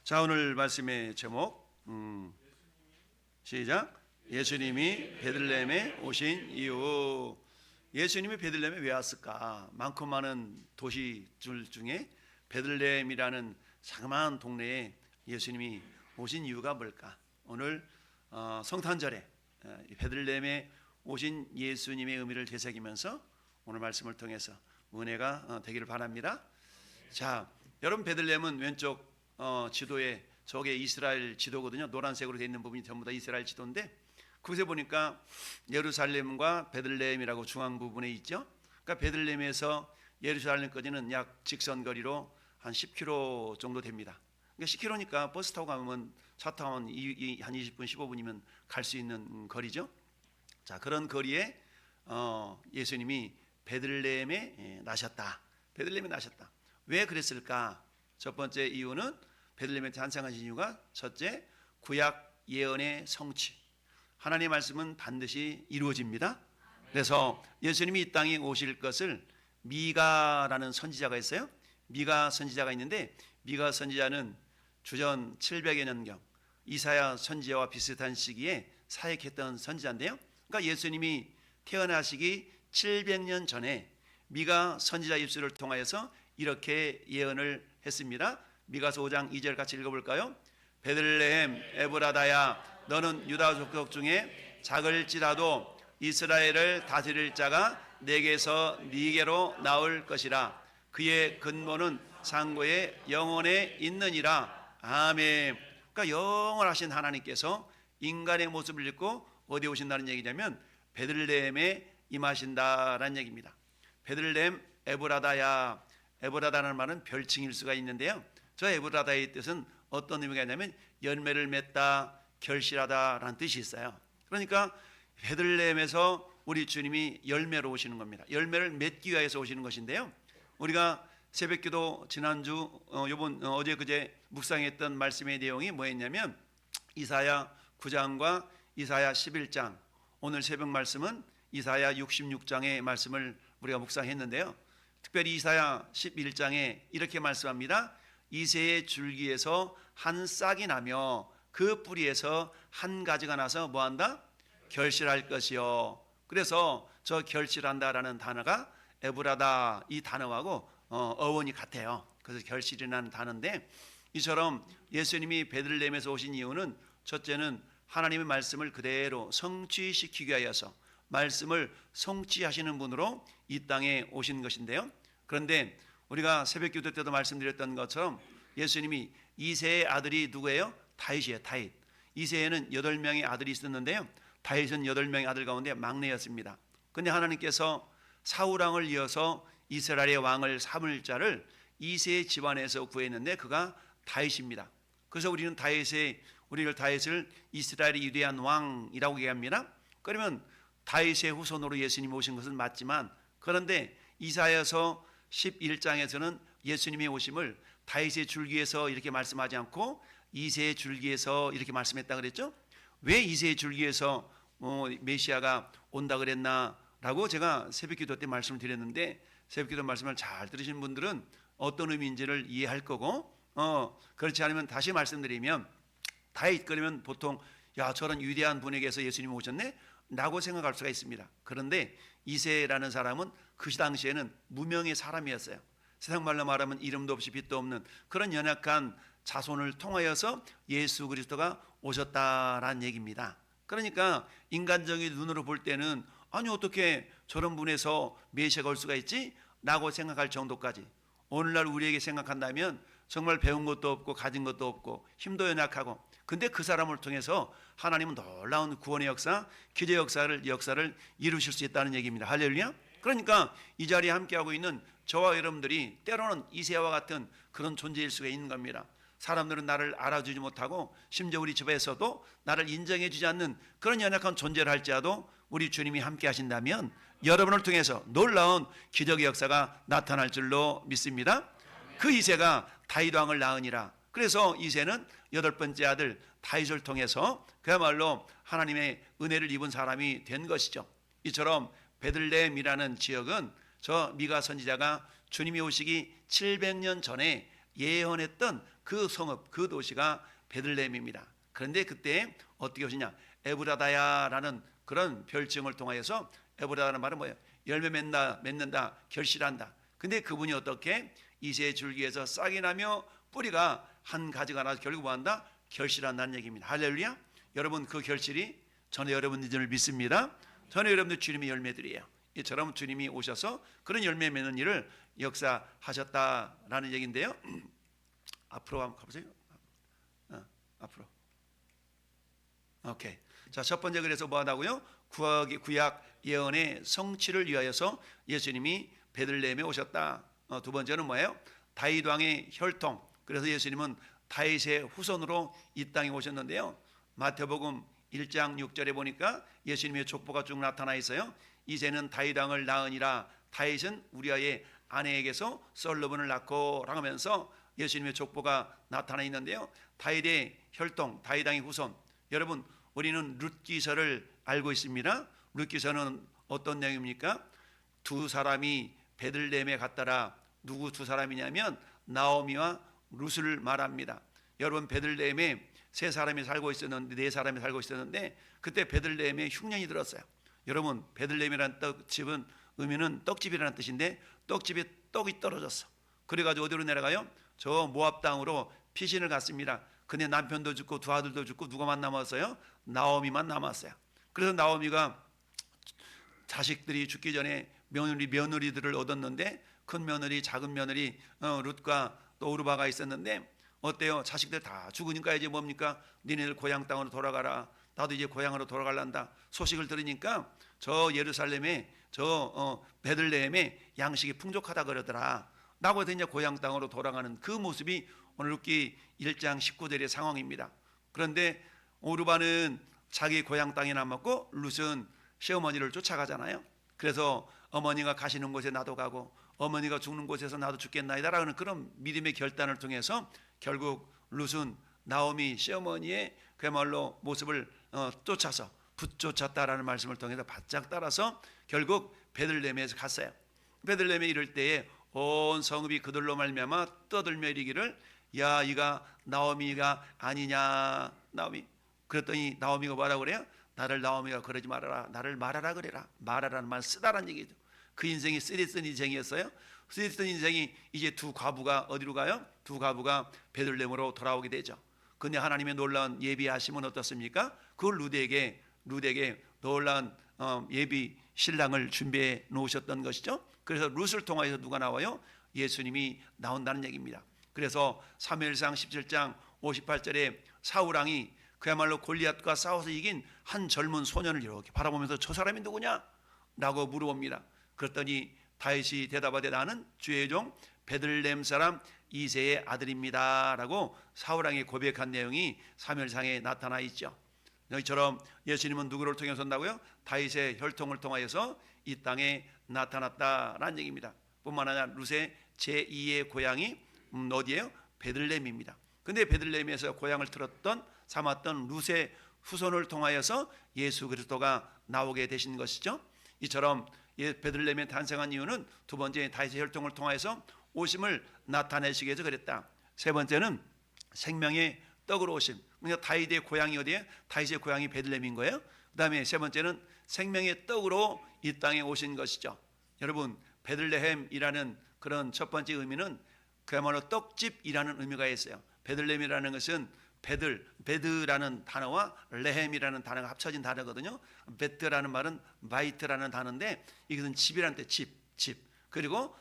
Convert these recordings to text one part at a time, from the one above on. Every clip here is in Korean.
자, 오늘 말씀의 제목 시작. 예수님이 베들레헴에 오신 이유. 예수님이 베들레헴에 왜 왔을까? 많고 많은 도시들 중에 베들레헴이라는 자그마한 동네에 예수님이 오신 이유가 뭘까? 오늘 성탄절에 베들레헴에 오신 예수님의 의미를 되새기면서 오늘 말씀을 통해서 은혜가 되기를 바랍니다. 자, 여러분, 베들레헴은 왼쪽 지도에 저게 이스라엘 지도거든요. 노란색으로 되어 있는 부분이 전부 다 이스라엘 지도인데, 그곳에 보니까 예루살렘과 베들레헴이라고 중앙 부분에 있죠. 그러니까 베들레헴에서 예루살렘까지는 약 직선거리로 한 10km 정도 됩니다. 그러니까 10km니까 버스 타고 가면, 차 타고 가면 한 20분 15분이면 갈 수 있는 거리죠. 자, 그런 거리에 예수님이 베들레헴에 나셨다. 베들레헴에 나셨다. 왜 그랬을까? 첫 번째 이유는 베들레헴에 탄생하신 이유가, 첫째, 구약 예언의 성취. 하나님의 말씀은 반드시 이루어집니다. 그래서 예수님이 이 땅에 오실 것을 미가라는 선지자가 있어요. 미가 선지자가 있는데, 미가 선지자는 주전 700여 년경 이사야 선지자와 비슷한 시기에 사역했던 선지자인데요. 그러니까 예수님이 태어나시기 700년 전에 미가 선지자 입술을 통하여서 이렇게 예언을 했습니다. 미가서 5장 2절 같이 읽어볼까요? 베들레헴 에브라다야, 너는 유다 족속 중에 작을지라도 이스라엘을 다스릴 자가 내게서 네게로 나올 것이라. 그의 근본은 상고의 영원에 있느니라. 아멘. 그러니까 영원하신 하나님께서 인간의 모습을 입고 어디에 오신다는 얘기냐면 베들레헴에 임하신다라는 얘기입니다. 베들레헴 에브라다야. 에브라다라는 말은 별칭일 수가 있는데요. 저 에브라다의 뜻은 어떤 의미가 있냐면 열매를 맺다, 결실하다라는 뜻이 있어요. 그러니까 베들레헴에서 우리 주님이 열매로 오시는 겁니다. 열매를 맺기 위해서 오시는 것인데요. 우리가 새벽기도 지난주 어제 그제 묵상했던 말씀의 내용이 뭐였냐면 이사야 9장과 이사야 11장, 오늘 새벽 말씀은 이사야 66장의 말씀을 우리가 묵상했는데요. 특별히 이사야 11장에 이렇게 말씀합니다. 이새의 줄기에서 한 싹이 나며 그 뿌리에서 한 가지가 나서 뭐한다? 결실할 것이요. 그래서 저 결실한다라는 단어가 에브라다, 이 단어하고 어원이 같아요. 그래서 결실이라는 단어인데, 이처럼 예수님이 베들레헴에서 오신 이유는, 첫째는 하나님의 말씀을 그대로 성취시키기 위하여서 말씀을 성취하시는 분으로 이 땅에 오신 것인데요. 그런데 우리가 새벽기도 때도 말씀드렸던 것처럼 예수님이 이새의 아들이 누구예요? 다윗이에요. 다윗. 이새에는 8명의 아들이 있었는데요. 다윗은 8명의 아들 가운데 막내였습니다. 그런데 하나님께서 사울왕을 이어서 이스라엘의 왕을 삼을 자를 이새의 집안에서 구했는데 그가 다윗입니다. 그래서 우리를 다윗을 이스라엘의 위대한 왕이라고 얘기합니다. 그러면 다윗의 후손으로 예수님이 오신 것은 맞지만, 그런데 이사야서 11장에서는 예수님의 오심을 다윗의 줄기에서 이렇게 말씀하지 않고 이새의 줄기에서 이렇게 말씀했다 그랬죠. 왜 이새의 줄기에서 메시아가 온다 그랬나 라고 제가 새벽기도 때 말씀을 드렸는데, 새벽기도 말씀을 잘 들으신 분들은 어떤 의미인지를 이해할 거고, 그렇지 않으면 다시 말씀드리면, 다윗 그러면 보통 야, 저런 위대한 분에게서 예수님이 오셨네? 라고 생각할 수가 있습니다. 그런데 이새라는 사람은 그 당시에는 무명의 사람이었어요. 세상 말로 말하면 이름도 없이 빛도 없는 그런 연약한 자손을 통하여서 예수 그리스도가 오셨다라는 얘기입니다. 그러니까 인간적인 눈으로 볼 때는 아니 어떻게 저런 분에서 메시아가 올 수가 있지? 라고 생각할 정도까지, 오늘날 우리에게 생각한다면 정말 배운 것도 없고 가진 것도 없고 힘도 연약하고, 근데 그 사람을 통해서 하나님은 놀라운 구원의 역사, 기적의 역사를 이루실 수 있다는 얘기입니다. 할렐루야. 그러니까 이 자리에 함께하고 있는 저와 여러분들이 때로는 이새와 같은 그런 존재일 수가 있는 겁니다. 사람들은 나를 알아주지 못하고 심지어 우리 집에서도 나를 인정해 주지 않는 그런 연약한 존재를 할지라도 우리 주님이 함께 하신다면 여러분을 통해서 놀라운 기적의 역사가 나타날 줄로 믿습니다. 그 이새가 다윗 왕을 낳으니라. 그래서 이새는 8번째 아들 다윗을 통해서 그야말로 하나님의 은혜를 입은 사람이 된 것이죠. 이처럼 베들레헴이라는 지역은 저 미가 선지자가 주님이 오시기 700년 전에 예언했던 그 성읍, 그 도시가 베들레헴입니다. 그런데 그때 어떻게 오시냐? 에브라다야라는 그런 별칭을 통하여서, 에브라다는 말은 뭐예요? 열매 맺는다, 결실한다. 근데 그분이 어떻게 이새의 줄기에서 싹이 나며 뿌리가 한 가지가 나서 결국 뭐한다? 결실한다는 얘기입니다. 할렐루야. 여러분, 그 결실이 저는 여러분들을 믿습니다. 저는 여러분들 주님의 열매들이에요. 이처럼 주님이 오셔서 그런 열매 맺는 일을 역사하셨다라는 얘기인데요. 앞으로 한번 가보세요. 앞으로. 오케이. 자, 첫 번째, 그래서 뭐 하다고요? 구약 예언의 성취를 위하여서 예수님이 베들레헴에 오셨다. 두 번째는 뭐예요? 다윗 왕의 혈통. 그래서 예수님은 다윗의 후손으로 이 땅에 오셨는데요. 마태복음 1장 6절에 보니까 예수님의 족보가 쭉 나타나 있어요. 이제는 다윗 왕을 낳으니라. 다윗은 우리아의 아내에게서 솔로몬을 낳고 라고 하면서 예수님의 족보가 나타나 있는데요. 다윗의 혈통, 다윗 왕의 후손. 여러분, 우리는 룻기서를 알고 있습니다. 룻기서는 어떤 내용입니까? 두 사람이 베들레헴에 갔더라. 누구 두 사람이냐면 나오미와 룻을 말합니다. 여러분, 베들레헴에 세 사람이 살고 있었는데, 네 사람이 살고 있었는데, 그때 베들레헴에 흉년이 들었어요. 여러분, 베들레헴이라는 떡집은 의미는 떡집이라는 뜻인데, 떡집에 떡이 떨어졌어. 그래가지고 어디로 내려가요? 저 모압 땅으로 피신을 갔습니다. 근데 남편도 죽고 두 아들도 죽고 누가만 남았어요? 나오미만 남았어요. 그래서 나오미가 자식들이 죽기 전에 며느리들을 얻었는데, 큰 며느리, 작은 며느리 룻과 또 오르바가 있었는데, 어때요? 자식들 다 죽으니까 이제 뭡니까? 니네들 고향 땅으로 돌아가라. 나도 이제 고향으로 돌아갈란다. 소식을 들으니까 저 예루살렘에, 저 베들레헴에 양식이 풍족하다 그러더라. 라고 해서 이제 고향 땅으로 돌아가는 그 모습이 오늘 룻기 1장 19절의 상황입니다. 그런데 오르바는 자기 고향 땅에 남았고 룻은 시어머니를 쫓아가잖아요. 그래서 어머니가 가시는 곳에 나도 가고 어머니가 죽는 곳에서 나도 죽겠나이다라는 그런 믿음의 결단을 통해서 결국 룻은 나오미 시어머니의 그야말로 모습을 쫓아서 붙쫓았다라는 말씀을 통해서 바짝 따라서 결국 베들레헴에서 갔어요. 베들레헴에 이를 때에 온 성읍이 그들로 말미암아 떠들며 이르기를, 야, 이가 나오미가 아니냐. 나오미. 그랬더니 나오미가 뭐라고 그래요? 나를 나오미가 그러지 말아라. 나를 말하라 그래라. 말하라는 말 쓰다라는 얘기죠. 그 인생이 쓰리쓴 인생이었어요. 쓰리쓴 인생이 이제 두 과부가 어디로 가요? 두 과부가 베들레헴으로 돌아오게 되죠. 근데 하나님의 놀라운 예비하심은 어떻습니까? 그 룻에게 놀라운 예비 신랑을 준비해 놓으셨던 것이죠. 그래서 룻을 통하여서 누가 나와요? 예수님이 나온다는 얘기입니다. 그래서 사무엘상 17장 58절에 사울왕이 그야말로 골리앗과 싸워서 이긴 한 젊은 소년을 이렇게 바라보면서 저 사람이 누구냐? 라고 물어봅니다. 그랬더니 다윗이 대답하되 나는 주의 종 베들레헴 사람 이새의 아들입니다 라고 사울왕이 고백한 내용이 사무엘상에 나타나 있죠. 이처럼 예수님은 누구를 통해서 온다고요? 다윗의 혈통을 통하여서 이 땅에 나타났다라는 얘기입니다. 뿐만 아니라 룻의 제2의 고향이 어디예요? 베들레헴입니다. 근데 베들레헴에서 고향을 삼았던 룻의 후손을 통하여서 예수 그리스도가 나오게 되신 것이죠. 이처럼 베들레헴에 탄생한 이유는 두 번째 다윗의 혈통을 통해서 오심을 나타내시기 위해서 그랬다. 세 번째는 생명의 떡으로 오심. 그러니까 다윗의 고향이 어디에? 다윗의 고향이 베들레헴인 거예요. 그 다음에 세 번째는 생명의 떡으로 이 땅에 오신 것이죠. 여러분, 베들레헴이라는 그런 첫 번째 의미는 그야말로 떡집이라는 의미가 있어요. 베들레헴이라는 것은 베드라는 단어와 레헴이라는 단어가 합쳐진 단어거든요. 베트라는 말은 바이트라는 단어인데 이것은 집이라는 뜻, 집. 그리고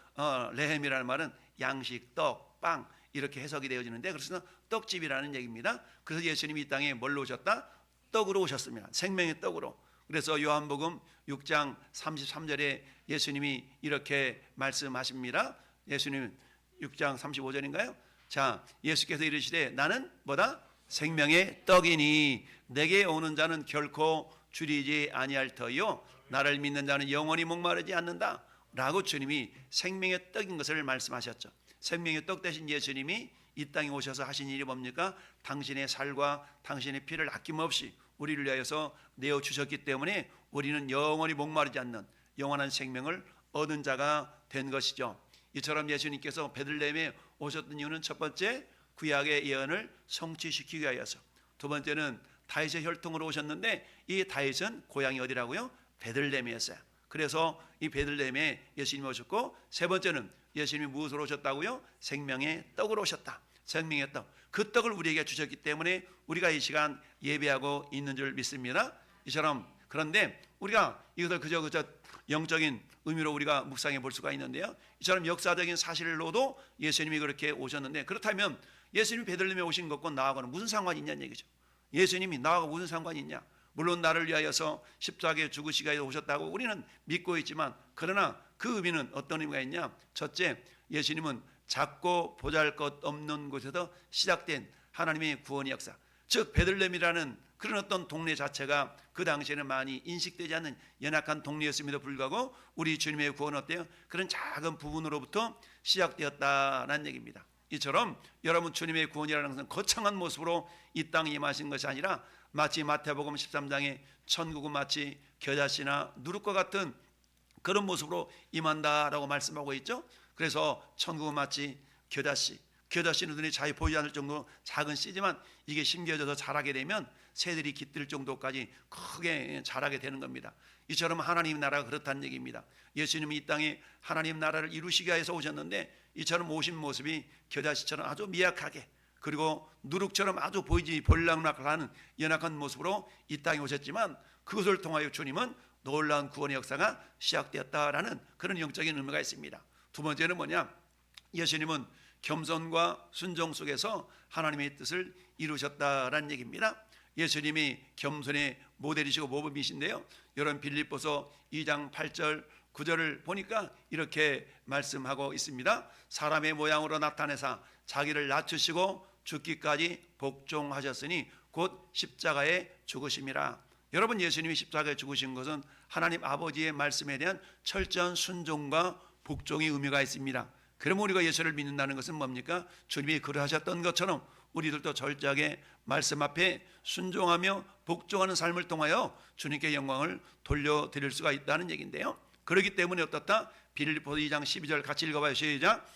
레헴이라는 말은 양식, 떡, 빵 이렇게 해석이 되어지는데, 그래서 떡집이라는 얘기입니다. 그래서 예수님이 이 땅에 뭘로 오셨다? 떡으로 오셨습니다. 생명의 떡으로. 그래서 요한복음 6장 33절에 예수님이 이렇게 말씀하십니다. 예수님 6장 35절인가요? 자, 예수께서 이르시되 나는 뭐다? 생명의 떡이니 내게 오는 자는 결코 줄이지 아니할 터요 나를 믿는 자는 영원히 목마르지 않는다 라고 주님이 생명의 떡인 것을 말씀하셨죠. 생명의 떡 대신 예수님이 이 땅에 오셔서 하신 일이 뭡니까? 당신의 살과 당신의 피를 아낌없이 우리를 위하여서 내어주셨기 때문에 우리는 영원히 목마르지 않는 영원한 생명을 얻은 자가 된 것이죠. 이처럼 예수님께서 베들레헴에 오셨던 이유는 첫 번째 구약의 예언을 성취시키기 위하여서, 두 번째는 다윗의 혈통으로 오셨는데 이 다윗은 고향이 어디라고요? 베들레헴이었어요. 그래서 이 베들레헴에 예수님이 오셨고, 세 번째는 예수님이 무엇으로 오셨다고요? 생명의 떡으로 오셨다. 생명의 떡, 그 떡을 우리에게 주셨기 때문에 우리가 이 시간 예배하고 있는 줄 믿습니다. 이처럼, 그런데 우리가 이것을 그저 영적인 의미로 우리가 묵상해 볼 수가 있는데요, 이처럼 역사적인 사실로도 예수님이 그렇게 오셨는데, 그렇다면 예수님이 베들레헴에 오신 것과 나하고는 무슨 상관이 있냐는 얘기죠. 예수님이 나하고 무슨 상관이 있냐? 물론 나를 위하여서 십자가에 죽으시기 위해 오셨다고 우리는 믿고 있지만, 그러나 그 의미는 어떤 의미가 있냐? 첫째, 예수님은 작고 보잘것없는 곳에서 시작된 하나님의 구원의 역사, 즉 베들레헴이라는 그런 어떤 동네 자체가 그 당시에는 많이 인식되지 않는 연약한 동네였음에도 불구하고 우리 주님의 구원은 어때요? 그런 작은 부분으로부터 시작되었다는 얘기입니다. 이처럼 여러분, 주님의 구원이라는 것은 거창한 모습으로 이 땅에 임하신 것이 아니라 마치 마태복음 13장에 천국은 마치 겨자씨나 누룩과 같은 그런 모습으로 임한다라고 말씀하고 있죠. 그래서 천국은 마치 겨자씨는 눈에 잘 보이지 않을 정도로 작은 씨지만 이게 심겨져서 자라게 되면 새들이 깃들 정도까지 크게 자라게 되는 겁니다. 이처럼 하나님 나라가 그렇다는 얘기입니다. 예수님이 이 땅에 하나님 나라를 이루시기 위해서 오셨는데, 이처럼 오신 모습이 겨자씨처럼 아주 미약하게, 그리고 누룩처럼 아주 보이지 볼락락하는 연약한 모습으로 이 땅에 오셨지만, 그것을 통하여 주님은 놀라운 구원의 역사가 시작되었다라는 그런 영적인 의미가 있습니다. 두 번째는 뭐냐? 예수님은 겸손과 순종 속에서 하나님의 뜻을 이루셨다라는 얘기입니다. 예수님이 겸손의 모델이시고 모범이신데요, 여러분 빌립보서 2장 8절 9절을 보니까 이렇게 말씀하고 있습니다. 사람의 모양으로 나타내사 자기를 낮추시고 죽기까지 복종하셨으니 곧 십자가에 죽으심이라. 여러분, 예수님이 십자가에 죽으신 것은 하나님 아버지의 말씀에 대한 철저한 순종과 복종의 의미가 있습니다. 그러면 우리가 예수를 믿는다는 것은 뭡니까? 주님이 그러하셨던 것처럼 우리들도 철저하게 말씀 앞에 순종하며 복종하는 삶을 통하여 주님께 영광을 돌려드릴 수가 있다는 얘기인데요, 그렇기 때문에 어떻다? 빌립보서 2장 12절 같이 읽어봐요. 시작.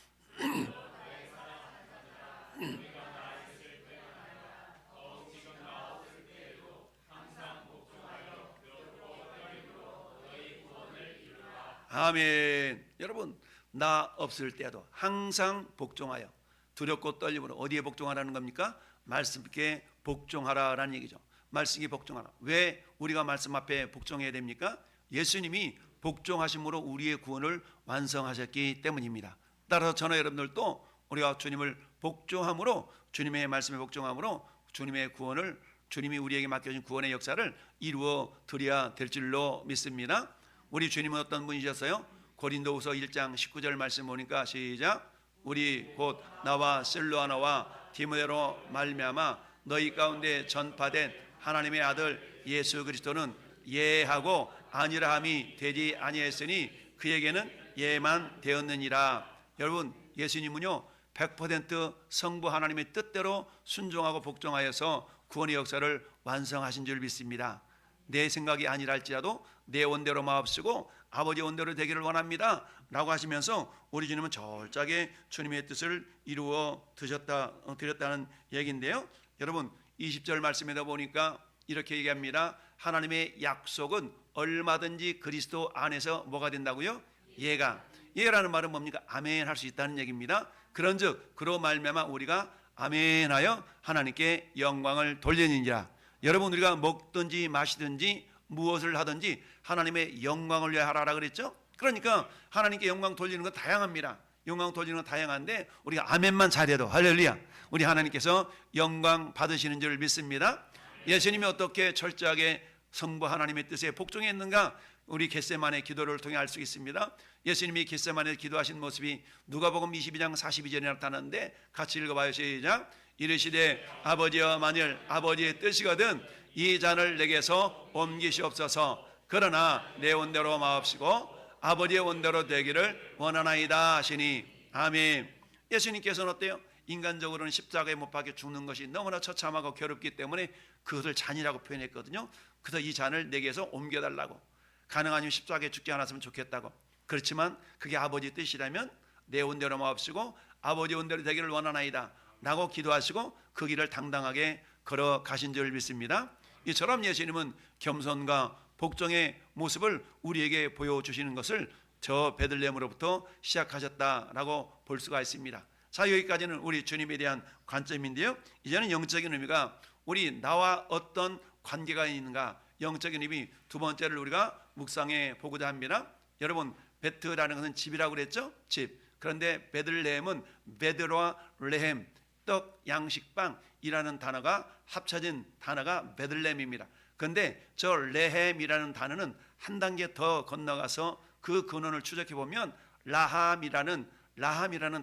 아멘. 여러분, 나 없을 때도 항상 복종하여 두렵고 떨림으로, 어디에 복종하라는 겁니까? 말씀께 복종하라라는 얘기죠. 말씀에 복종하라. 왜 우리가 말씀 앞에 복종해야 됩니까? 예수님이 복종하심으로 우리의 구원을 완성하셨기 때문입니다. 따라서 저는 여러분들도 우리가 주님을 복종함으로, 주님의 말씀에 복종함으로 주님의 구원을, 주님이 우리에게 맡겨진 구원의 역사를 이루어 드려야 될 줄로 믿습니다. 우리 주님은 어떤 분이셨어요? 고린도후서 1장 19절 말씀 보니까 시작. 우리 곧 나와 실로아나와 디모데로 말미암아 너희 가운데 전파된 하나님의 아들 예수 그리스도는 예하고 아니라함이 되지 아니했으니 그에게는 예만 되었느니라. 여러분, 예수님은요 100% 성부 하나님의 뜻대로 순종하고 복종하여서 구원의 역사를 완성하신 줄 믿습니다. 내 생각이 아니라 할지라도 내 원대로 마옵시고 아버지 원대로 되기를 원합니다 라고 하시면서 우리 주님은 철저하게 주님의 뜻을 이루어 드렸다는 얘기인데요, 여러분 20절 말씀에다 보니까 이렇게 얘기합니다. 하나님의 약속은 얼마든지 그리스도 안에서 뭐가 된다고요? 예라는 말은 뭡니까? 아멘 할 수 있다는 얘기입니다. 그런즉 그로 말미암아 우리가 아멘하여 하나님께 영광을 돌리느니라. 여러분, 우리가 먹든지 마시든지 무엇을 하든지 하나님의 영광을 위하여 하라 그랬죠? 그러니까 하나님께 영광 돌리는 건 다양합니다. 영광 돌리는 건 다양한데 우리가 아멘만 잘해도 할렐루야, 우리 하나님께서 영광 받으시는 줄 믿습니다. 예수님이 어떻게 철저하게 성부 하나님의 뜻에 복종했는가? 우리 겟세마네 기도를 통해 알 수 있습니다. 예수님이 겟세마네 기도하신 모습이 누가복음 22장 42절에 나타나는데 같이 읽어봐요. 시작. 이르시되 아버지여, 만일 아버지의 뜻이거든 이 잔을 내게서 옮기시옵소서. 그러나 내 원대로 마옵시고 아버지의 원대로 되기를 원하나이다 하시니. 아멘. 예수님께서는 어때요? 인간적으로는 십자가에 못 박혀 죽는 것이 너무나 처참하고 괴롭기 때문에 그것을 잔이라고 표현했거든요. 그래서 이 잔을 내게서 옮겨달라고, 가능하면 십자가에 죽지 않았으면 좋겠다고. 그렇지만 그게 아버지 뜻이라면 내 온대로 마옵시고 아버지 온대로 되기를 원하나이다 라고 기도하시고 그 길을 당당하게 걸어가신 줄 믿습니다. 이처럼 예수님은 겸손과 복종의 모습을 우리에게 보여주시는 것을 저 베들레헴으로부터 시작하셨다라고 볼 수가 있습니다. 자, 여기까지는 우리 주님에 대한 관점인데요. 이제는 영적인 의미가 우리 나와 어떤 관계가 있는가, 영적인 의미 두 번째를 우리가 묵상해 보고자 합니다. 여러분, 베트라는 것은 집이라고 그랬죠? 집. 그런데 베들레헴은 베드로와 레헴, 떡, 양식빵이라는 단어가 합쳐진 단어가 베들레헴입니다. 그런데 저 레헴이라는 단어는 한 단계 더 건너가서 그 근원을 추적해 보면 라함이라는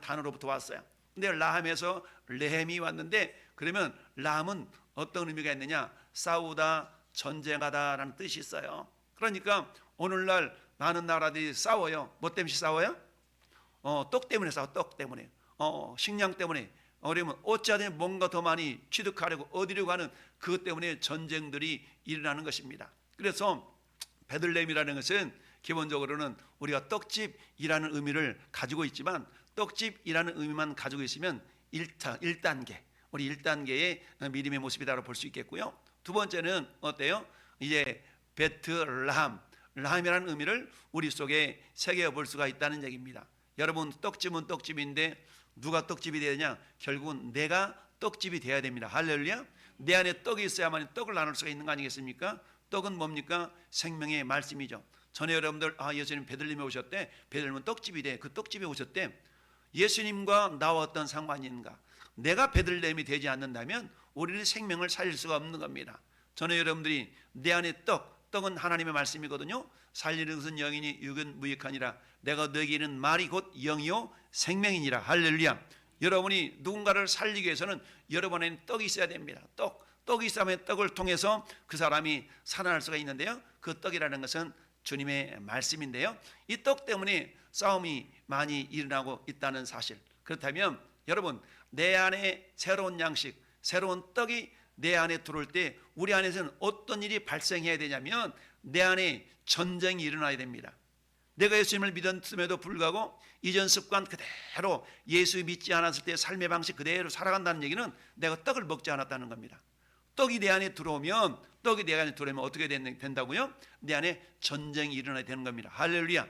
단어로부터 왔어요. 근데 라함에서 레헴이 왔는데, 그러면 라함은 어떤 의미가 있느냐? 싸우다, 전쟁하다라는 뜻이 있어요. 그러니까 오늘날 많은 나라들이 싸워요. 뭐 때문에 싸워요? 떡 때문에 싸워. 떡 때문에. 식량 때문에. 그러면 어찌하든 뭔가 더 많이 취득하려고 어디로 가는 그것 때문에 전쟁들이 일어나는 것입니다. 그래서 베들레헴이라는 것은 기본적으로는 우리가 떡집이라는 의미를 가지고 있지만, 떡집이라는 의미만 가지고 있으면 1단계, 우리 1단계의 믿음의 모습이다라고 볼 수 있겠고요. 두 번째는 어때요? 이제 베트라함, 라함이라는 의미를 우리 속에 새겨 볼 수가 있다는 얘기입니다. 여러분, 떡집은 떡집인데 누가 떡집이 되느냐? 결국은 내가 떡집이 되어야 됩니다. 할렐루야. 내 안에 떡이 있어야만 떡을 나눌 수가 있는 거 아니겠습니까? 떡은 뭡니까? 생명의 말씀이죠. 전에 여러분들 예수님 베들레헴에 오셨대. 베들레헴은 떡집이 돼. 그 떡집에 오셨대. 예수님과 나와 어떤 상관이 있는가? 내가 베들레헴이 되지 않는다면 우리는 생명을 살릴 수가 없는 겁니다. 전에 여러분들이 내 안에 떡은 하나님의 말씀이거든요. 살리는 것은 영이니 육은 무익하니라. 내가 너에게 이르는 말이 곧 영이요 생명이니라. 할렐루야. 여러분이 누군가를 살리기 위해서는 여러분에는 떡이 있어야 됩니다. 떡이 있으면 떡을 통해서 그 사람이 살아날 수가 있는데요. 그 떡이라는 것은 주님의 말씀인데요. 이 떡 때문에 싸움이 많이 일어나고 있다는 사실. 그렇다면 여러분, 내 안에 새로운 양식, 새로운 떡이 내 안에 들어올 때 우리 안에서는 어떤 일이 발생해야 되냐면 내 안에 전쟁이 일어나야 됩니다. 내가 예수님을 믿었음에도 불구하고 이전 습관 그대로 예수 믿지 않았을 때 삶의 방식 그대로 살아간다는 얘기는 내가 떡을 먹지 않았다는 겁니다. 떡이 내 안에 들어오면 어떻게 된다고요? 내 안에 전쟁이 일어나야 되는 겁니다. 할렐루야.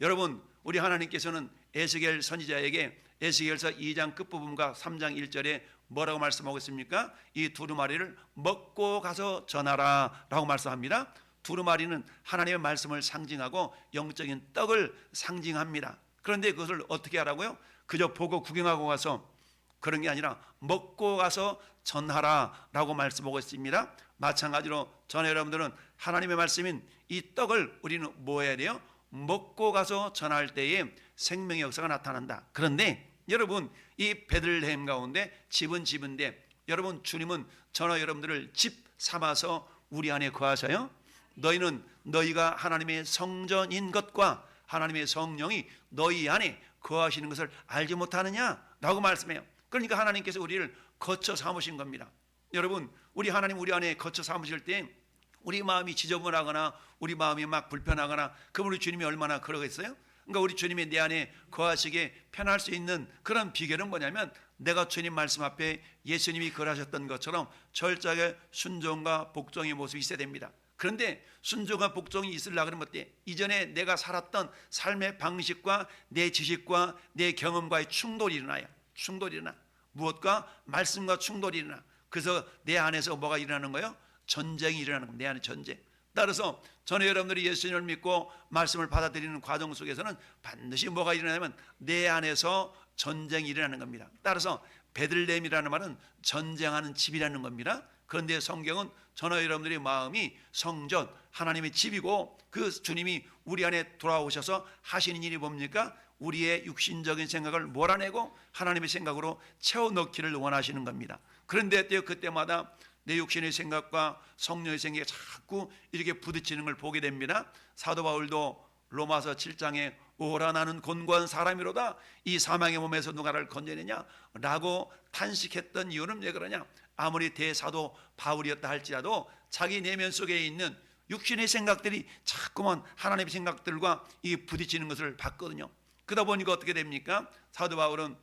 여러분, 우리 하나님께서는 에스겔 선지자에게 에스겔서 2장 끝부분과 3장 1절에 뭐라고 말씀하고 있습니까? 이 두루마리를 먹고 가서 전하라 라고 말씀합니다. 두루마리는 하나님의 말씀을 상징하고 영적인 떡을 상징합니다. 그런데 그것을 어떻게 하라고요? 그저 보고 구경하고 가서 그런 게 아니라 먹고 가서 전하라 라고 말씀하고 있습니다. 마찬가지로 저는 여러분들은 하나님의 말씀인 이 떡을 우리는 뭐 해야 돼요? 먹고 가서 전할 때에 생명의 역사가 나타난다. 그런데 여러분, 이 베들레헴 가운데 집은 집인데 여러분, 주님은 저와 여러분들을 집 삼아서 우리 안에 거하셔요. 너희가 하나님의 성전인 것과 하나님의 성령이 너희 안에 거하시는 것을 알지 못하느냐라고 말씀해요. 그러니까 하나님께서 우리를 거처 삼으신 겁니다. 여러분, 우리 하나님 우리 안에 거처 삼으실 때 우리 마음이 지저분하거나 우리 마음이 막 불편하거나 그럼 우리 주님이 얼마나 그러겠어요? 그러니까 우리 주님이 내 안에 거하시게 편할 수 있는 그런 비결은 뭐냐면 내가 주님 말씀 앞에 예수님이 거하셨던 것처럼 철저하게 순종과 복종의 모습이 있어야 됩니다. 그런데 순종과 복종이 있으려고 하면 어때? 이전에 내가 살았던 삶의 방식과 내 지식과 내 경험과의 충돌이 일어나요. 무엇과? 말씀과 충돌이 일어나. 그래서 내 안에서 뭐가 일어나는 거예요? 전쟁이 일어나는 거예요. 내 안에 전쟁. 따라서 전에 여러분들이 예수님을 믿고 말씀을 받아들이는 과정 속에서는 반드시 뭐가 일어나냐면 내 안에서 전쟁이 일어나는 겁니다. 따라서 베들레헴이라는 말은 전쟁하는 집이라는 겁니다. 그런데 성경은 저와 여러분들의 마음이 성전, 하나님의 집이고 그 주님이 우리 안에 돌아오셔서 하시는 일이 뭡니까? 우리의 육신적인 생각을 몰아내고 하나님의 생각으로 채워넣기를 원하시는 겁니다. 그런데 그때마다 내 육신의 생각과 성령의 생각이 자꾸 이렇게 부딪히는 걸 보게 됩니다. 사도 바울도 로마서 7장에 오라 나는 곤고한 사람이로다 이 사망의 몸에서 누가 나를 건져내냐 라고 탄식했던 이유는 왜 그러냐? 아무리 대사도 바울이었다 할지라도 자기 내면 속에 있는 육신의 생각들이 자꾸만 하나님의 생각들과 이 부딪히는 것을 봤거든요. 그러다 보니까 어떻게 됩니까? 사도 바울은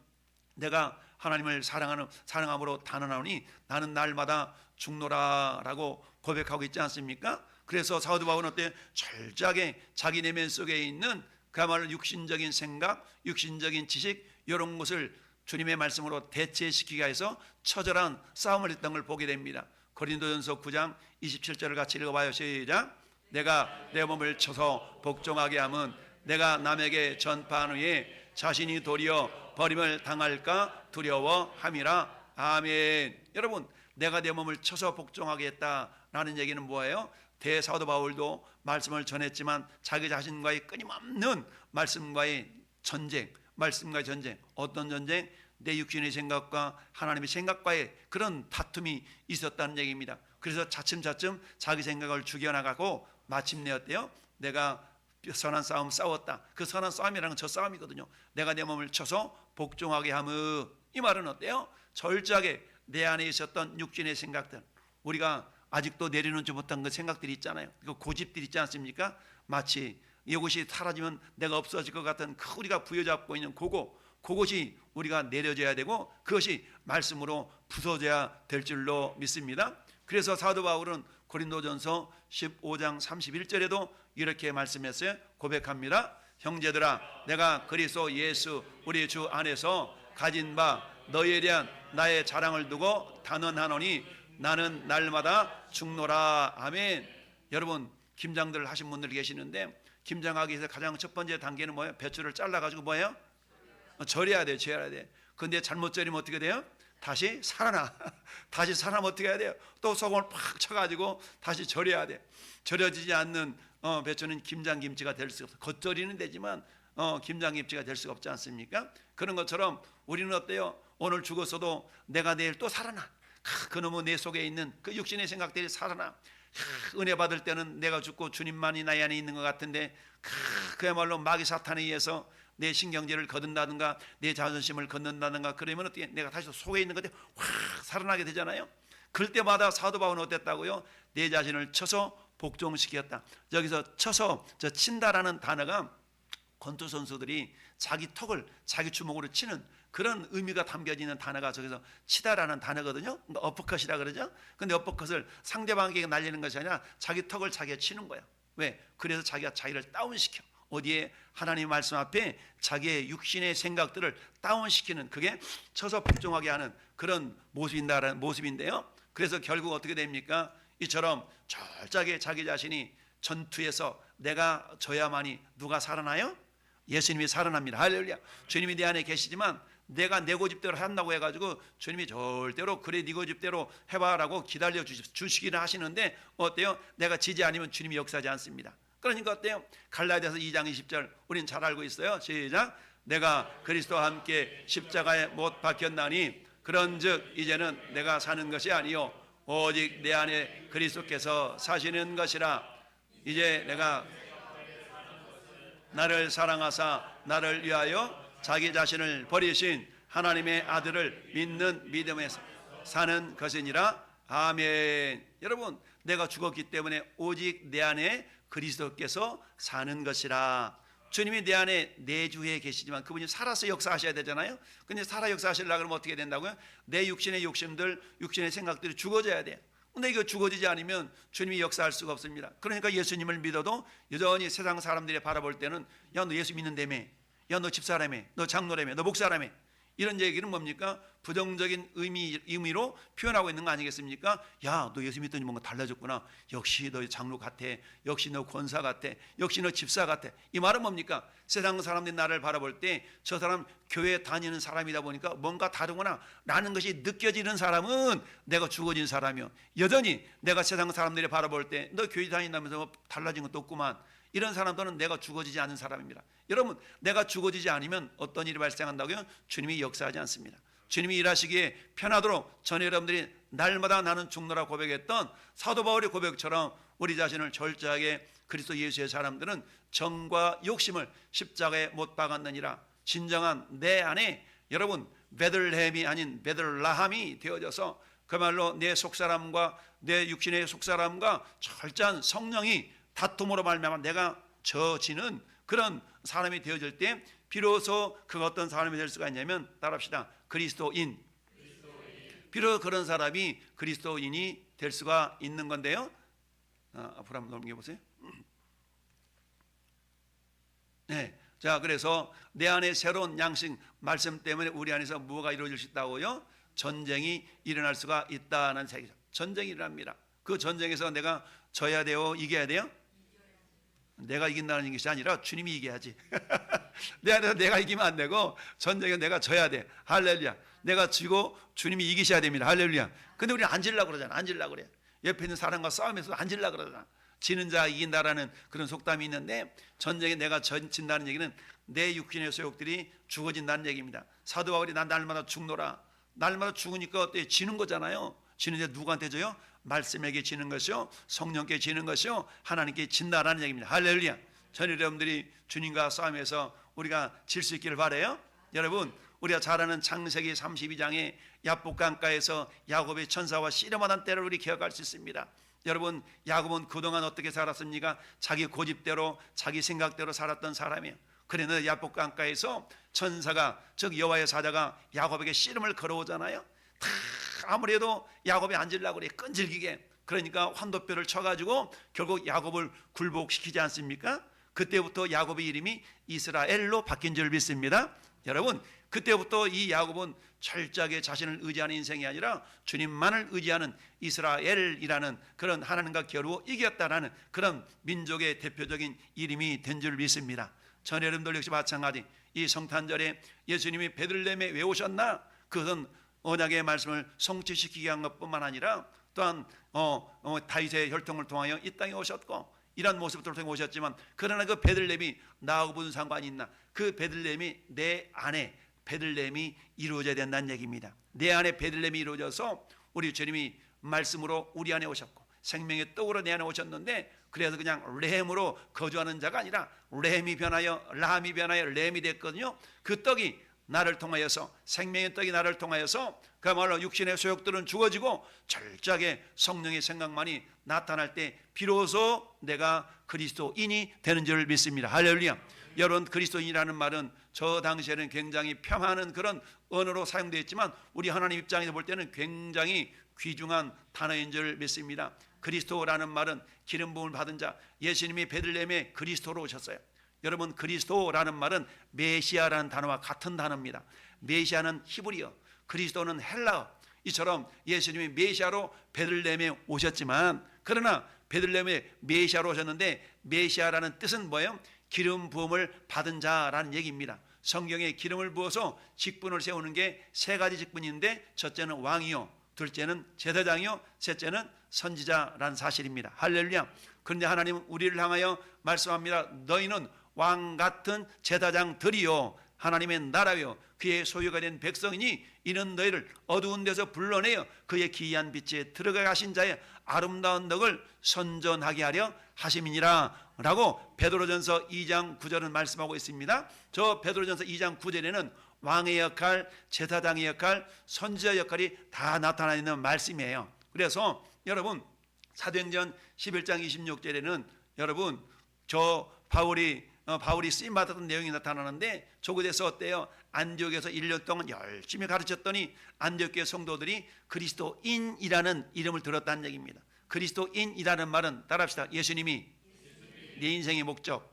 내가 하나님을 사랑함으로 단언하노니 나는 날마다 죽노라라고 고백하고 있지 않습니까? 그래서 사도 바울은 어때? 철저하게 자기 내면 속에 있는 그야말로 육신적인 생각, 육신적인 지식 이런 것을 주님의 말씀으로 대체시키기 위해서 처절한 싸움을 했던 걸 보게 됩니다. 고린도전서 9장 27절을 같이 읽어봐요. 시작. 내가 내 몸을 쳐서 복종하게 함은 내가 남에게 전파한 후에 자신이 도리어 버림을 당할까 두려워함이라. 아멘. 여러분, 내가 내 몸을 쳐서 복종하게 했다라는 얘기는 뭐예요? 대사도 바울도 말씀을 전했지만 자기 자신과의 끊임없는 말씀과의 전쟁, 말씀과의 전쟁. 어떤 전쟁? 내 육신의 생각과 하나님의 생각과의 그런 다툼이 있었다는 얘기입니다. 그래서 차츰차츰 자기 생각을 죽여나가고 마침내 어때요? 내가 선한 싸움 싸웠다. 그 선한 싸움이라는 건 저 싸움이거든요. 내가 내 몸을 쳐서 복종하게 함의, 이 말은 어때요? 철저하게 내 안에 있었던 육신의 생각들, 우리가 아직도 내려놓지 못한 그 생각들이 있잖아요. 그 고집들이 있지 않습니까? 마치 이것이 사라지면 내가 없어질 것 같은 그 우리가 부여잡고 있는 그것이 우리가 내려져야 되고 그것이 말씀으로 부서져야 될 줄로 믿습니다. 그래서 사도 바울은 고린도전서 15장 31절에도 이렇게 말씀했어요. 고백합니다. 형제들아, 내가 그리스도 예수 우리 주 안에서 가진 바 너희에 대한 나의 자랑을 두고 단언하노니 나는 날마다 죽노라. 아멘. 여러분, 김장들을 하신 분들 계시는데 김장하기 위해서 가장 첫 번째 단계는 뭐예요? 배추를 잘라가지고 뭐예요? 절여야 돼요. 절여야 돼. 근데 잘못 절이면 어떻게 돼요? 다시 살아나. 다시 살아나면 어떻게 해야 돼요? 또 소금을 팍 쳐가지고 다시 절여야 돼. 절여지지 않는 배추는 김장김치가 될 수가 없어. 겉절이는 되지만 김장김치가 될 수가 없지 않습니까? 그런 것처럼 우리는 어때요? 오늘 죽었어도 내가 내일 또 살아나. 그놈의 내 속에 있는 그 육신의 생각들이 살아나. 은혜 받을 때는 내가 죽고 주님만이 나의 안에 있는 것 같은데 그야말로 마귀 사탄에 의해서 내 신경질을 거둔다든가 내 자존심을 걷는다든가 그러면 어떻게 내가 다시 속에 있는 것들이 확 살아나게 되잖아요. 그럴 때마다 사도 바울은 어땠다고요? 내 자신을 쳐서 복종시켰다. 여기서 쳐서 친다라는 단어가 권투 선수들이 자기 턱을 자기 주먹으로 치는 그런 의미가 담겨져 있는 단어가 저기서 치다라는 단어거든요. 어퍼컷이라 그러죠. 근데 어퍼컷을 상대방에게 날리는 것이 아니라 자기 턱을 자기가 치는 거야. 왜? 그래서 자기가 자기를 다운시켜. 어디에? 하나님 말씀 앞에 자기의 육신의 생각들을 다운시키는, 그게 쳐서 복종하게 하는 그런 모습인데요. 그래서 결국 어떻게 됩니까? 이처럼 철저하게 자기 자신이 전투에서 내가 져야만이 누가 살아나요? 예수님이 살아납니다. 할렐루야. 주님이 내 안에 계시지만 내가 내 고집대로 한다고 해가지고 주님이 절대로 그래 네 고집대로 해봐라고 기다려 주시기는 하시는데 어때요? 내가 지지 않으면 주님이 역사하지 않습니다. 그러니까 어때요? 갈라디아서 2장 20절 우리는 잘 알고 있어요. 시작. 내가 그리스도와 함께 십자가에 못 박혔나니 그런즉 이제는 내가 사는 것이 아니요 오직 내 안에 그리스도께서 사시는 것이라. 이제 내가 나를 사랑하사 나를 위하여 자기 자신을 버리신 하나님의 아들을 믿는 믿음에서 사는 것이니라. 아멘. 여러분, 내가 죽었기 때문에 오직 내 안에 그리스도께서 사는 것이라. 주님이 내 안에 내주에 계시지만 그분이 살아서 역사하셔야 되잖아요. 근데 살아 역사하시려고 그러면 어떻게 된다고요? 내 육신의 욕심들, 육신의 생각들이 죽어져야 돼요. 근데 이거 죽어지지 않으면 주님이 역사할 수가 없습니다. 그러니까 예수님을 믿어도 여전히 세상 사람들이 바라볼 때는 야, 너 예수 믿는다며, 야, 너 집사라며, 너 장로라며, 너 목사라며, 이런 얘기는 뭡니까? 부정적인 의미로 표현하고 있는 거 아니겠습니까? 야, 너 예수 믿더니 뭔가 달라졌구나. 역시 너 장로 같아. 역시 너 권사 같아. 역시 너 집사 같아. 이 말은 뭡니까? 세상 사람들이 나를 바라볼 때 저 사람 교회 다니는 사람이다 보니까 뭔가 다르구나 라는 것이 느껴지는 사람은 내가 죽어진 사람이요. 여전히 내가 세상 사람들이 바라볼 때 너 교회 다닌다면서 뭐 달라진 것도 없구만, 이런 사람들은 내가 죽어지지 않은 사람입니다. 여러분, 내가 죽어지지 않으면 어떤 일이 발생한다고요? 주님이 역사하지 않습니다. 주님이 일하시기에 편하도록 전 여러분들이 날마다 나는 죽노라 고백했던 사도 바울의 고백처럼 우리 자신을 철저하게 그리스도 예수의 사람들은 정과 욕심을 십자가에 못 박았느니라. 진정한 내 안에 여러분 베들레헴이 아닌 베들라함이 되어져서 그말로 내 속사람과 내 육신의 속사람과 철저한 성령이 다툼으로 말미암아 내가 져지는 그런 사람이 되어질 때 비로소 그 어떤 사람이 될 수가 있냐면 따라합시다. 그리스도인. 비로소 그런 사람이 그리스도인이 될 수가 있는 건데요. 앞으로 한번 넘겨보세요. 네. 자, 그래서 내 안에 새로운 양식 말씀 때문에 우리 안에서 무엇가 이루어질 수 있다고요? 전쟁이 일어날 수가 있다는 얘기죠. 전쟁이 일어납니다. 그 전쟁에서 내가 져야 돼요? 이겨야 돼요? 내가 이긴다는 것이 아니라 주님이 이겨야지. 내 안에서 내가 이기면 안 되고 전쟁에 내가 져야 돼. 할렐루야. 내가 지고 주님이 이기셔야 됩니다. 할렐루야. 근데 우리는 앉으려고 그러잖아. 앉으려고 그래. 옆에 있는 사람과 싸우면서 앉으려고 그러잖아. 지는 자가 이긴다라는 그런 속담이 있는데, 전쟁에 내가 진다는 얘기는 내 육신의 소욕들이 죽어진다는 얘기입니다. 사도 바울이 난 날마다 죽노라. 날마다 죽으니까 어때? 지는 거잖아요. 지는데 누구한테 져요? 말씀에게 지는 것이요, 성령께 지는 것이요, 하나님께 진다라는 얘기입니다. 할렐루야. 전 여러분들이 주님과 싸움에서 우리가 질 수 있기를 바라요. 여러분, 우리가 잘 아는 창세기 32장에 야복강가에서 야곱의 천사와 씨름하던 때를 우리 기억할 수 있습니다. 여러분, 야곱은 그동안 어떻게 살았습니까? 자기 고집대로 자기 생각대로 살았던 사람이에요. 그런데 야복강가에서 천사가, 즉 여호와의 사자가 야곱에게 씨름을 걸어오잖아요. 다 아무래도 야곱이 앉으려고 그래, 끈질기게. 그러니까 환도뼈를 쳐가지고 결국 야곱을 굴복시키지 않습니까? 그때부터 야곱의 이름이 이스라엘로 바뀐 줄 믿습니다. 여러분, 그때부터 이 야곱은 철저하게 자신을 의지하는 인생이 아니라 주님만을 의지하는 이스라엘이라는 그런 하나님과 겨루어 이겼다라는 그런 민족의 대표적인 이름이 된 줄 믿습니다. 전 여러분들 역시 마찬가지. 이 성탄절에 예수님이 베들레헴에 왜 오셨나? 그것은 언약의 말씀을 성취시키기 위한 것뿐만 아니라 또한 다윗의 혈통을 통하여 이 땅에 오셨고, 이런 모습을 통해 오셨지만, 그러나 그 베들레헴이 나하고 무슨 상관이 있나? 그 베들레헴이 내 안에 베들레헴이 이루어져야 된다는 얘기입니다. 내 안에 베들레헴이 이루어져서 우리 주님이 말씀으로 우리 안에 오셨고 생명의 떡으로 내 안에 오셨는데, 그래서 그냥 레헴으로 거주하는 자가 아니라 레헴이 변하여 라함이 변하여 레헴이 됐거든요. 그 떡이 나를 통하여서, 생명의 떡이 나를 통하여서 그야말로 육신의 소욕들은 죽어지고 철저하게 성령의 생각만이 나타날 때 비로소 내가 그리스도인이 되는 줄 믿습니다. 할렐루야. 여러분, 그리스도인이라는 말은 저 당시에는 굉장히 폄하하는 그런 언어로 사용되었지만 우리 하나님 입장에서 볼 때는 굉장히 귀중한 단어인 줄 믿습니다. 그리스도라는 말은 기름 부음을 받은 자, 예수님이 베들레헴에 그리스도로 오셨어요. 여러분, 그리스도라는 말은 메시아라는 단어와 같은 단어입니다. 메시아는 히브리어, 그리스도는 헬라어. 이처럼 예수님이 메시아로 베들레헴에 오셨지만, 그러나 베들레헴에 메시아로 오셨는데 메시아라는 뜻은 뭐예요? 기름 부음을 받은 자라는 얘기입니다. 성경에 기름을 부어서 직분을 세우는 게 세 가지 직분인데, 첫째는 왕이요, 둘째는 제사장이요, 셋째는 선지자라는 사실입니다. 할렐루야. 그런데 하나님은 우리를 향하여 말씀합니다. 너희는 왕 같은 제사장들이요, 하나님의 나라요, 그의 소유가 된 백성이니 이는 너희를 어두운 데서 불러내어 그의 기이한 빛에 들어가 가신 자의 아름다운 덕을 선전하게 하려 하심이니라 라고 베드로전서 2장 9절은 말씀하고 있습니다. 저 베드로전서 2장 9절에는 왕의 역할, 제사장의 역할, 선지자 역할이 다 나타나 있는 말씀이에요. 그래서 여러분, 사도행전 11장 26절에는 여러분, 저 바울이 쓰임받았던 내용이 나타나는데, 저곳에서 어때요? 안디옥에서 1년 동안 열심히 가르쳤더니 안디옥의 성도들이 그리스도인이라는 이름을 들었다는 얘기입니다. 그리스도인이라는 말은 따라합시다. 예수님이 내 인생의 목적.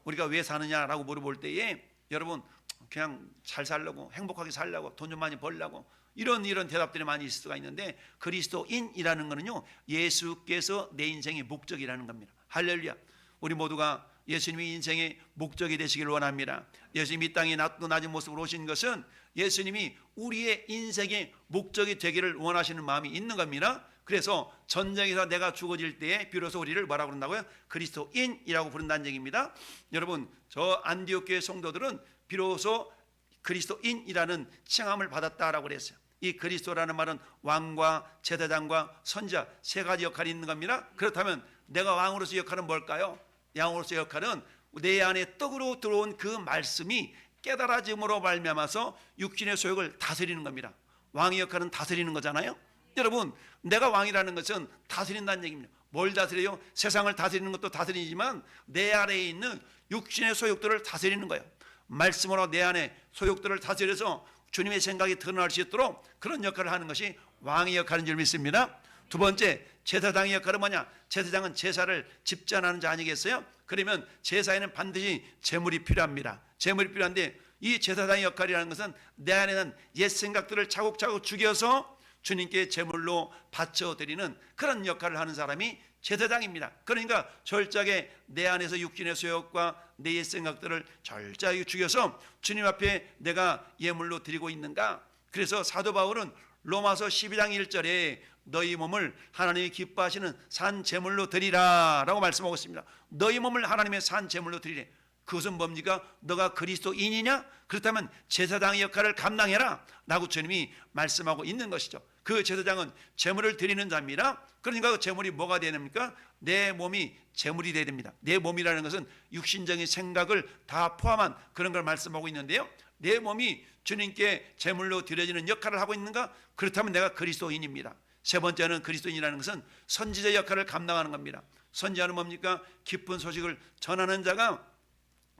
우리가 왜 사느냐라고 물어볼 때에 여러분, 그냥 잘 살려고, 행복하게 살려고, 돈 좀 많이 벌려고, 이런 대답들이 많이 있을 수가 있는데, 그리스도인이라는 거는요, 예수께서 내 인생의 목적이라는 겁니다. 할렐루야. 우리 모두가 예수님이 인생의 목적이 되시길 원합니다. 예수님이 이 땅에 낮고 낮은 모습으로 오신 것은 예수님이 우리의 인생의 목적이 되기를 원하시는 마음이 있는 겁니다. 그래서 전쟁에서 내가 죽어질 때에 비로소 우리를 뭐라고 그런다고요? 그리스도인이라고 부른다는 얘기입니다. 여러분, 저 안디옥 교회 성도들은 비로소 그리스도인이라는 칭함을 받았다라고 그랬어요. 이 그리스도라는 말은 왕과 제사장과 선지자 세 가지 역할이 있는 겁니다. 그렇다면 내가 왕으로서의 역할은 뭘까요? 왕으로서의 역할은 내 안에 떡으로 들어온 그 말씀이 깨달아짐으로 말미암아서 육신의 소욕을 다스리는 겁니다. 왕의 역할은 다스리는 거잖아요. 여러분, 내가 왕이라는 것은 다스린다는 얘기입니다. 뭘 다스려요? 세상을 다스리는 것도 다스리지만 내 안에 있는 육신의 소욕들을 다스리는 거예요. 말씀으로 내 안에 소욕들을 다스려서 주님의 생각이 드러날 수 있도록 그런 역할을 하는 것이 왕의 역할인 줄 믿습니다. 두 번째, 제사장의 역할은 뭐냐? 제사장은 제사를 집전하는 자 아니겠어요? 그러면 제사에는 반드시 제물이 필요합니다. 제물이 필요한데 이 제사장의 역할이라는 것은 내 안에는 옛 생각들을 차곡차곡 죽여서 주님께 제물로 바쳐드리는 그런 역할을 하는 사람이 제사장입니다. 그러니까 철저하게 내 안에서 육신의 소욕과 내 옛 생각들을 철저하게 죽여서 주님 앞에 내가 예물로 드리고 있는가? 그래서 사도 바울은 로마서 12장 1절에 너희 몸을 하나님이 기뻐하시는 산 제물로 드리라 라고 말씀하고 있습니다. 너희 몸을 하나님의 산 제물로 드리래. 그것은 뭡니까? 너가 그리스도인이냐? 그렇다면 제사장의 역할을 감당해라 라고 주님이 말씀하고 있는 것이죠. 그 제사장은 제물을 드리는 자입니다. 그러니까 그 제물이 뭐가 되야 됩니까? 내 몸이 제물이 되야 됩니다. 내 몸이라는 것은 육신적인 생각을 다 포함한 그런 걸 말씀하고 있는데요, 내 몸이 주님께 제물로 드려지는 역할을 하고 있는가? 그렇다면 내가 그리스도인입니다. 세 번째는 그리스도인이라는 것은 선지자 역할을 감당하는 겁니다. 선지자는 뭡니까? 기쁜 소식을 전하는 자가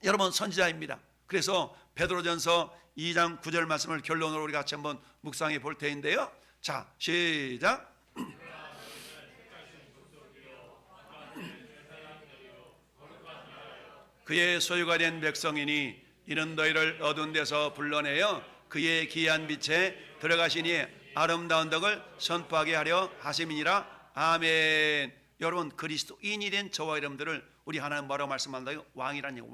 여러분 선지자입니다. 그래서 베드로전서 2장 9절 말씀을 결론으로 우리 같이 한번 묵상해 볼 테인데요. 자, 시작. 그의 소유가 된 백성이니 이는 너희를 어두운 데서 불러내어 그의 기이한 빛에 들어가시니 아름다운 덕을 선포하게 하려 하심이니라. 아멘. 여러분, 그리스도인이 된 저와 여러분들을 우리 하나님 뭐라고 말씀한다고요? 왕이라는 얘기.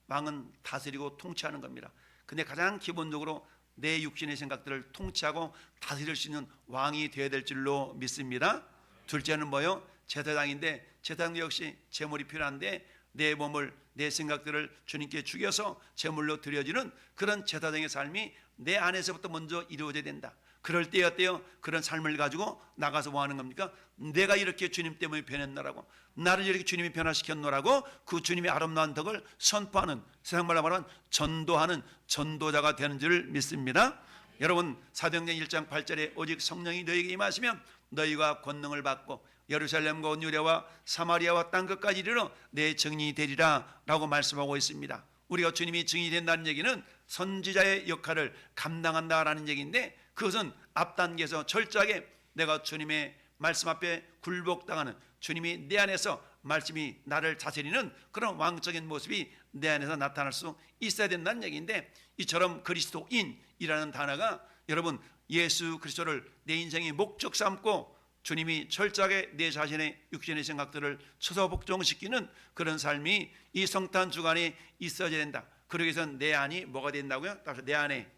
왕은 다스리고 통치하는 겁니다. 근데 가장 기본적으로 내 육신의 생각들을 통치하고 다스릴 수 있는 왕이 되어야 될 줄로 믿습니다. 둘째는 뭐요? 제사장인데 제사장도 역시 제물이 필요한데 내 몸을, 내 생각들을 주님께 죽여서 제물로 드려지는 그런 제사장의 삶이 내 안에서부터 먼저 이루어져야 된다. 그럴 때 어때요? 그런 삶을 가지고 나가서 뭐 하는 겁니까? 내가 이렇게 주님 때문에 변했노라고, 나를 이렇게 주님이 변화시켰노라고 그 주님의 아름다운 덕을 선포하는, 세상말로 말하면 전도하는 전도자가 되는 줄 믿습니다. 여러분, 사도행전 1장 8절에 오직 성령이 너희에게 임하시면 너희가 권능을 받고 예루살렘과 온 유대와 사마리아와 땅끝까지 이르러 내 증인이 되리라 라고 말씀하고 있습니다. 우리가 주님이 증인이 된다는 얘기는 선지자의 역할을 감당한다라는 얘기인데, 그것은 앞단계에서 철저하게 내가 주님의 말씀 앞에 굴복당하는, 주님이 내 안에서 말씀이 나를 다스리는 그런 왕적인 모습이 내 안에서 나타날 수 있어야 된다는 얘기인데, 이처럼 그리스도인이라는 단어가 여러분 예수 그리스도를 내 인생의 목적 삼고 주님이 철저하게 내 자신의 육신의 생각들을 처소복종시키는 그런 삶이 이 성탄 주간에 있어야 된다. 그러기 위해서는 내 안이 뭐가 된다고요? 따라서 내 안에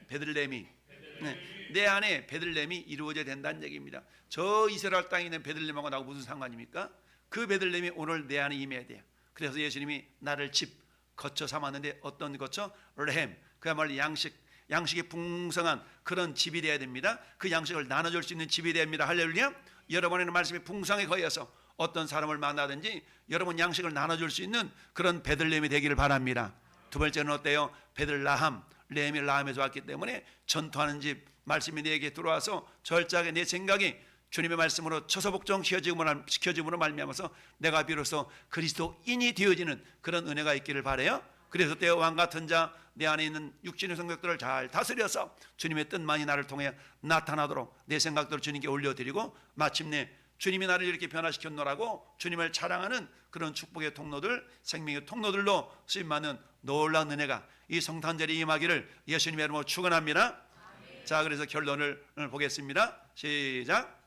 베들레헴이, 내 안에 베들레헴이 이루어져야 된다는 얘기입니다. 저 이스라엘 땅에 있는 베들레헴하고 나하고 무슨 상관입니까? 그 베들레헴이 오늘 내 안에 임해야 돼요. 그래서 예수님이 나를 집, 거처 삼았는데 어떤 거처? 레헴, 그야말로 양식이 풍성한 그런 집이 되어야 됩니다. 그 양식을 나눠줄 수 있는 집이 됩니다. 할렐루야. 여러분의 말씀이 풍성에 거해서 어떤 사람을 만나든지 여러분 양식을 나눠줄 수 있는 그런 베들레헴이 되기를 바랍니다. 두 번째는 어때요? 베들라함, 레헴이 라함에서 왔기 때문에 전투하는 집, 말씀이 내게 들어와서 철저하게 내 생각이 주님의 말씀으로 처소복종 시켜짐으로 말미암아서 내가 비로소 그리스도인이 되어지는 그런 은혜가 있기를 바라요. 그래서 때와 왕 같은 자, 내 안에 있는 육신의 생각들을 잘 다스려서 주님의 뜻만이 나를 통해 나타나도록 내 생각들을 주님께 올려드리고 마침내 주님이 나를 이렇게 변화시켰노라고 주님을 자랑하는 그런 축복의 통로들, 생명의 통로들로 쓰임받는 놀라운 은혜가 이 성탄절에 임하기를 예수님의 이름으로 축원합니다. 자, 그래서 결론을 보겠습니다. 시작.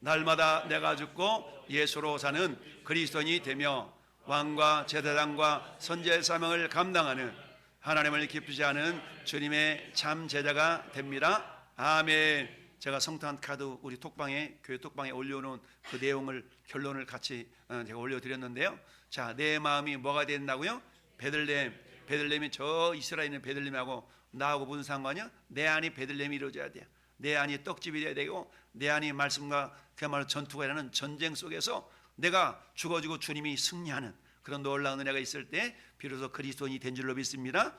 날마다 내가 죽고 예수로 사는 그리스도인이 되며 왕과 제사장과 선지자의 사명을 감당하는 하나님을 기쁘시 하는 주님의 참 제자가 됩니다. 아멘. 제가 성탄 카드 우리 톡방에, 교회 톡방에 올려놓은 그 내용을, 결론을 같이 제가 올려드렸는데요. 자, 내 마음이 뭐가 된다고요? 베들레헴이 저 이스라엘에 있는 베들레헴하고 나하고 무슨 상관이야? 내 안이 베들레헴이 이루어져야 돼요. 내 안이 떡집이 되어야 되고 내 안이 말씀과 그야말로 전투가 일어나는 전쟁 속에서 내가 죽어지고 주님이 승리하는 그런 놀라운 은혜가 있을 때 비로소 그리스도인이 된 줄로 믿습니다.